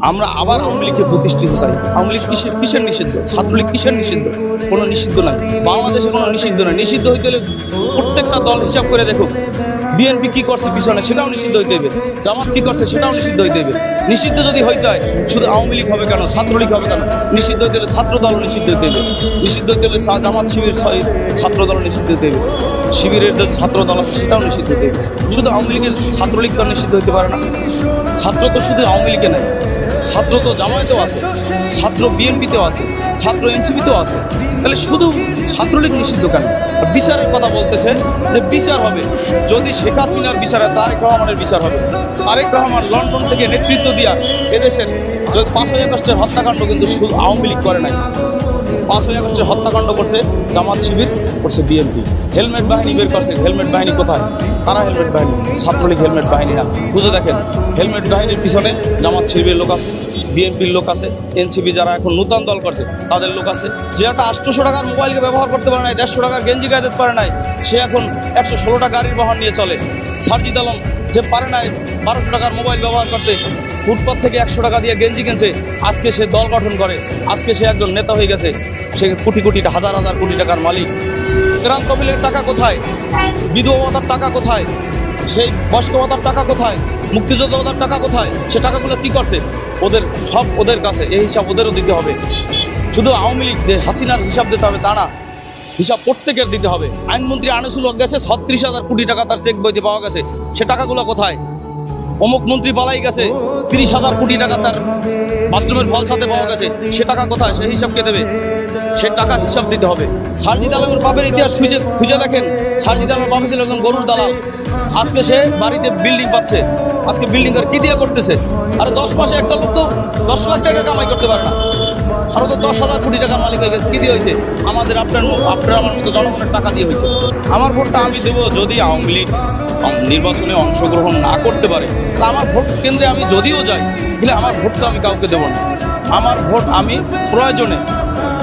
আমরা আবার আওয়ামী লীগকে প্রতিষ্ঠিত চাই। আওয়ামী লীগ কিসের নিষিদ্ধ? ছাত্রলীগ কিসের নিষিদ্ধ? কোনো নিষিদ্ধ নাই, বাংলাদেশে কোনো নিষিদ্ধ নাই। নিষিদ্ধ হইতে হলে প্রত্যেকটা দল হিসাব করে দেখুক, বিএনপি কি করছে পিছনে সেটাও নিষিদ্ধ হইতে হবে, জামাত কি করছে সেটাও নিষিদ্ধ হইতে হবে। নিষিদ্ধ যদি হইতে হয় শুধু আওয়ামী লীগ হবে কেন, ছাত্রলীগ হবে কেন? নিষিদ্ধ হইতে হলে ছাত্র দলও নিষিদ্ধ হইতে হবে, নিষিদ্ধ হইতে হলে জামাত শিবির ছাত্র দলও নিষিদ্ধ হইতে হবে, শিবিরের যে ছাত্র দল আছে সেটাও নিষিদ্ধ হইতে হবে। শুধু আওয়ামী লীগের ছাত্রলীগ তো নিষিদ্ধ হইতে পারে না। ছাত্র তো শুধু আওয়ামী লীগে নাই, ছাত্র তো জামায়াতেও আছে, ছাত্র বিএনপিতেও আছে, ছাত্র এনসিপিতেও আছে। তাহলে শুধু ছাত্রলীগ নিষিদ্ধ কেন? বিচারের কথা বলতেছে যে বিচার হবে যদি শেখ হাসিনার বিচারে তারেক রহমানের বিচার হবে। তারেক রহমান লন্ডন থেকে নেতৃত্ব দিয়া এদেশের 5ই আগস্টের হত্যাকাণ্ড কিন্তু শুধু আওয়ামী লীগ করে নাই। 5ই আগস্টের হত্যাকাণ্ড করছে জামাত শিবির, করছে বিএনপি। হেলমেট বাহিনী বের করছে, হেলমেট বাহিনী কোথায়? কারা হেলমেট বাহিনী? ছাত্রলীগ হেলমেট বাহিনী না। খুঁজে দেখেন, হেলমেট বাহিনীর পিছনে জামাত শিবিরের লোক আছে, বিএনপির লোক আছে, এনসিপি যারা এখন নূতন দল করছে তাদের লোক আছে। যে একটা 800 টাকার মোবাইলকে ব্যবহার করতে পারে নাই, 150 টাকার গেঞ্জি গায়ে দিতে পারে নাই, সে এখন 116টা গাড়ির বাহন নিয়ে চলে। সারজিদ আলম যে পারে নাই 1200 টাকার মোবাইল ব্যবহার করতে, ফুটপাথ থেকে 100 টাকা দিয়ে গেঞ্জি কিনছে, আজকে সে দল গঠন করে, আজকে সে একজন নেতা হয়ে গেছে, সে কোটি কোটি হাজার হাজার কোটি টাকার মালিক। ত্রাণ তহবিলের টাকা কোথায়? বিধবা ভাতার টাকা কোথায়? সেই বয়স্ক ভাতার টাকা কোথায়? মুক্তিযোদ্ধা ভাতার টাকা কোথায়? সে টাকাগুলো কি করছে? ওদের সব ওদের কাছে, এই হিসাব ওদেরও দিতে হবে। শুধু আওয়ামী লীগ যে হাসিনার হিসাব দিতে হবে তা না, হিসাব প্রত্যেকের দিতে হবে। আইনমন্ত্রী আনিসুল হক গেছে 36,000 কোটি টাকা তার চেক বইতে পাওয়া গেছে, সে টাকাগুলো কোথায়? অমুক মন্ত্রী পালাই গেছে 30,000 কোটি টাকা তার বাথরুমের ফল সাথে পাওয়া গেছে, সে টাকা কোথায়? সেই হিসাব কে দেবে? সে টাকার হিসাব দিতে হবে। সারজিদ আলমের বাপের ইতিহাস খুঁজে দেখেন। সারজিদ আলমের বাপ ছিল একজন গরুর দালাল, আজকে সে বাড়িতে বিল্ডিং পাচ্ছে। আজকে বিল্ডিং আর কি দিয়ে করতেছে? আরে 10 মাসে একটা লোক তো 10 লাখ টাকা কামাই করতে পারে না, আরো তো 10,000 কোটি টাকার মালিক হয়ে গেছে। কি দিয়ে হয়েছে? আমাদের আপনার আমার মতো জনগণের টাকা দিয়ে হয়েছে। আমার ভোটটা আমি দেবো যদি আওয়ামী লীগ নির্বাচনে অংশগ্রহণ না করতে পারে। তা আমার ভোট কেন্দ্রে আমি যদিও যাই, তাহলে আমার ভোটটা আমি কাউকে দেবো না। আমার ভোট আমি প্রয়োজনে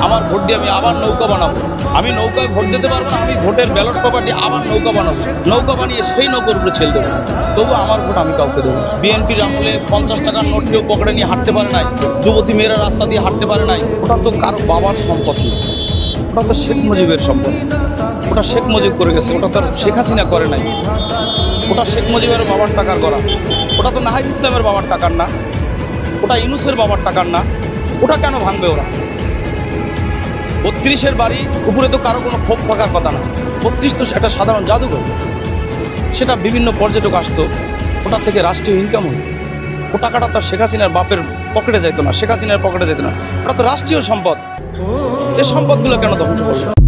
আমার ভোট দিয়ে আমি আবার নৌকা বানাবো। আমি নৌকায় ভোট দিতে পারবো না, আমি ভোটের ব্যালট পেপার দিয়ে আবার নৌকা বানাবো, নৌকা বানিয়ে সেই নৌকার উপরে ছেড়ে দেবো। তবু আমার ভোট আমি কাউকে দেবো। বিএনপির আমলে 50 টাকার নোট কেউ পকেটে নিয়ে হাঁটতে পারে নাই, যুবতী মেয়েরা রাস্তা দিয়ে হাঁটতে পারে নাই। ওটা তো কারো বাবার সম্পদ না, ওটা তো শেখ মুজিবের সম্পদ। ওটা শেখ মুজিব করে গেছে, ওটা তো শেখ হাসিনা করে নাই। ওটা শেখ মুজিবের বাবার টাকার করা, ওটা তো নাহিদ ইসলামের বাবার টাকার না, ওটা ইউনূসের বাবার টাকার না। ওটা কেন ভাঙবে ওরা? 32-এর বাড়ি উপরে তো কারো কোনো ক্ষোভ থাকার কথা না। 32 তো একটা সাধারণ জাদুঘর, সেটা বিভিন্ন পর্যটক আসতো, ওটার থেকে রাষ্ট্রীয় ইনকাম হতো। ও টাকাটা তো শেখ হাসিনার বাপের পকেটে যেত না, শেখ হাসিনার পকেটে যেত না, ওটা তো রাষ্ট্রীয় সম্পদ। এই সম্পদগুলো কেন ধ্বংস করবে?